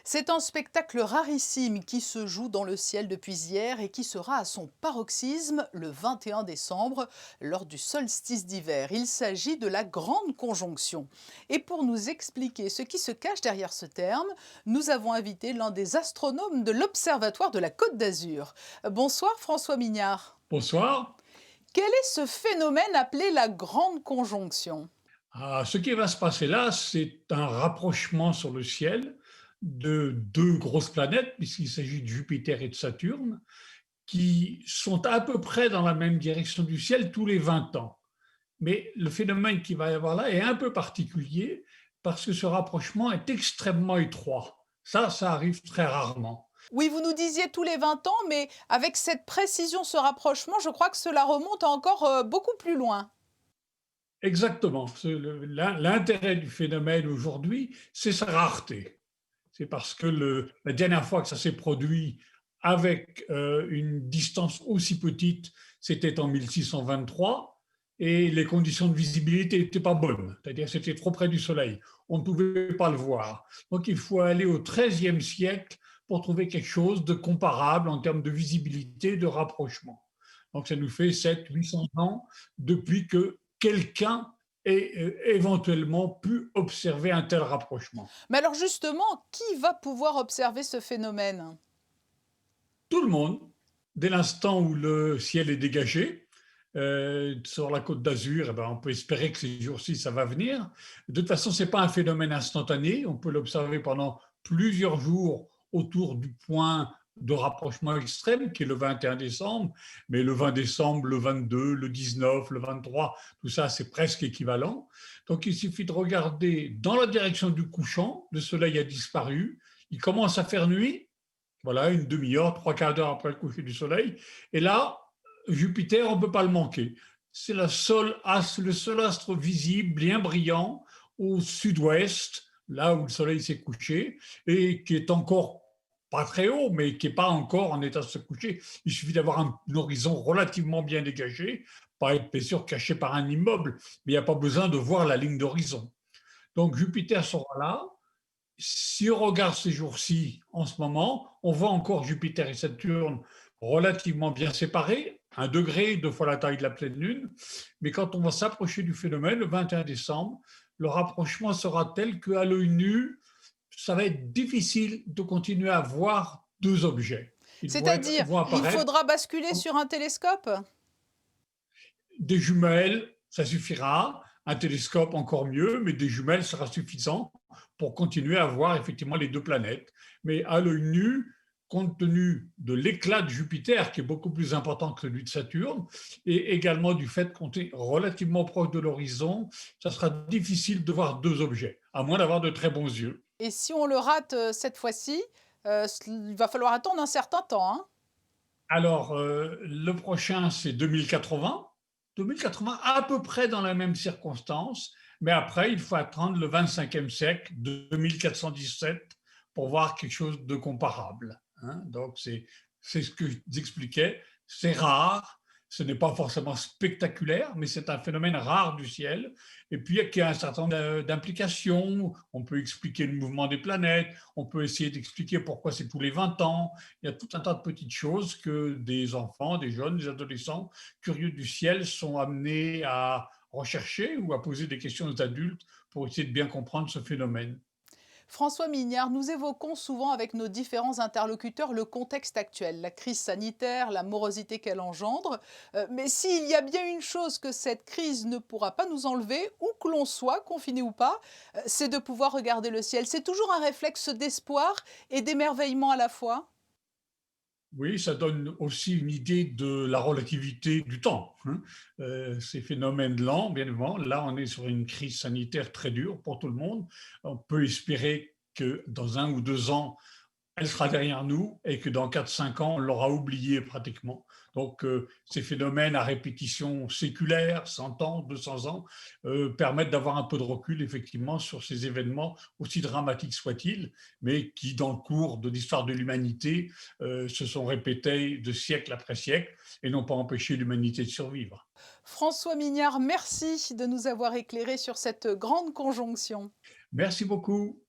C'est un spectacle rarissime qui se joue dans le ciel depuis hier et qui sera à son paroxysme le 21 décembre lors du solstice d'hiver. Il s'agit de la grande conjonction. Et pour nous expliquer ce qui se cache derrière ce terme, nous avons invité l'un des astronomes de l'Observatoire de la Côte d'Azur. Bonsoir François Mignard. Bonsoir. Quel est ce phénomène appelé la grande conjonction? Ce qui va se passer là, c'est un rapprochement sur le ciel de deux grosses planètes, puisqu'il s'agit de Jupiter et de Saturne, qui sont à peu près dans la même direction du ciel tous les 20 ans. Mais le phénomène qu'il va y avoir là est un peu particulier parce que ce rapprochement est extrêmement étroit. Ça arrive très rarement. Oui, vous nous disiez tous les 20 ans, mais avec cette précision, ce rapprochement, je crois que cela remonte à encore beaucoup plus loin. Exactement. L'intérêt du phénomène aujourd'hui, c'est sa rareté. C'est parce que la dernière fois que ça s'est produit avec une distance aussi petite, c'était en 1623 et les conditions de visibilité n'étaient pas bonnes, c'est-à-dire que c'était trop près du Soleil. On ne pouvait pas le voir. Donc il faut aller au XIIIe siècle pour trouver quelque chose de comparable en termes de visibilité, de rapprochement. Donc ça nous fait 700-800 ans depuis que quelqu'un ait éventuellement pu observer un tel rapprochement. Mais alors justement, qui va pouvoir observer ce phénomène? Tout le monde, dès l'instant où le ciel est dégagé, sur la Côte d'Azur, eh ben, on peut espérer que ces jours-ci, ça va venir. De toute façon, ce n'est pas un phénomène instantané. On peut l'observer pendant plusieurs jours autour du point de rapprochement extrême, qui est le 21 décembre. Mais le 20 décembre, le 22, le 19, le 23, tout ça, c'est presque équivalent. Donc, il suffit de regarder dans la direction du couchant. Le soleil a disparu. Il commence à faire nuit, voilà, une demi-heure, trois quarts d'heure après le coucher du soleil. Et là, Jupiter, on ne peut pas le manquer. C'est le seul astre visible, bien brillant, au sud-ouest, là où le soleil s'est couché, et qui est encore pas très haut, mais qui n'est pas encore en état de se coucher. Il suffit d'avoir un horizon relativement bien dégagé, pas être bien sûr caché par un immeuble, mais il n'y a pas besoin de voir la ligne d'horizon. Donc Jupiter sera là, si on regarde ces jours-ci, en ce moment, on voit encore Jupiter et Saturne relativement bien séparés, 1 degré, 2 fois la taille de la pleine lune. Mais quand on va s'approcher du phénomène, le 21 décembre, le rapprochement sera tel qu'à l'œil nu, ça va être difficile de continuer à voir deux objets. C'est-à-dire, Vont il apparaître faudra basculer sur un télescope? des jumelles, ça suffira. Un télescope, encore mieux, mais des jumelles sera suffisant pour continuer à voir effectivement les deux planètes. Mais à l'œil nu, compte tenu de l'éclat de Jupiter, qui est beaucoup plus important que celui de Saturne, et également du fait qu'on est relativement proche de l'horizon, ça sera difficile de voir deux objets, à moins d'avoir de très bons yeux. Et si on le rate cette fois-ci, il va falloir attendre un certain temps, hein. Alors, le prochain, c'est 2080. 2080, à peu près dans la même circonstance, mais après, il faut attendre le 25e siècle, 2417, pour voir quelque chose de comparable, hein. Donc, c'est ce que j'expliquais. C'est rare, ce n'est pas forcément spectaculaire, mais c'est un phénomène rare du ciel. Et puis, il y a un certain nombre d'implications. On peut expliquer le mouvement des planètes, on peut essayer d'expliquer pourquoi c'est tous les 20 ans. Il y a tout un tas de petites choses que des enfants, des jeunes, des adolescents curieux du ciel sont amenés à rechercher ou à poser des questions aux adultes pour essayer de bien comprendre ce phénomène. François Mignard, nous évoquons souvent avec nos différents interlocuteurs le contexte actuel, la crise sanitaire, la morosité qu'elle engendre. Mais s'il y a bien une chose que cette crise ne pourra pas nous enlever, où que l'on soit, confiné ou pas, c'est de pouvoir regarder le ciel. C'est toujours un réflexe d'espoir et d'émerveillement à la fois. Oui, ça donne aussi une idée de la relativité du temps, hein. Ces phénomènes lents, bien évidemment, là on est sur une crise sanitaire très dure pour tout le monde. On peut espérer que dans 1 ou 2 ans, elle sera derrière nous et que dans 4 5 ans, on l'aura oublié pratiquement. Donc, ces phénomènes à répétition séculaire, 100 ans, 200 ans, permettent d'avoir un peu de recul, effectivement, sur ces événements, aussi dramatiques soient-ils, mais qui, dans le cours de l'histoire de l'humanité, se sont répétés de siècle après siècle et n'ont pas empêché l'humanité de survivre. François Mignard, merci de nous avoir éclairés sur cette grande conjonction. Merci beaucoup.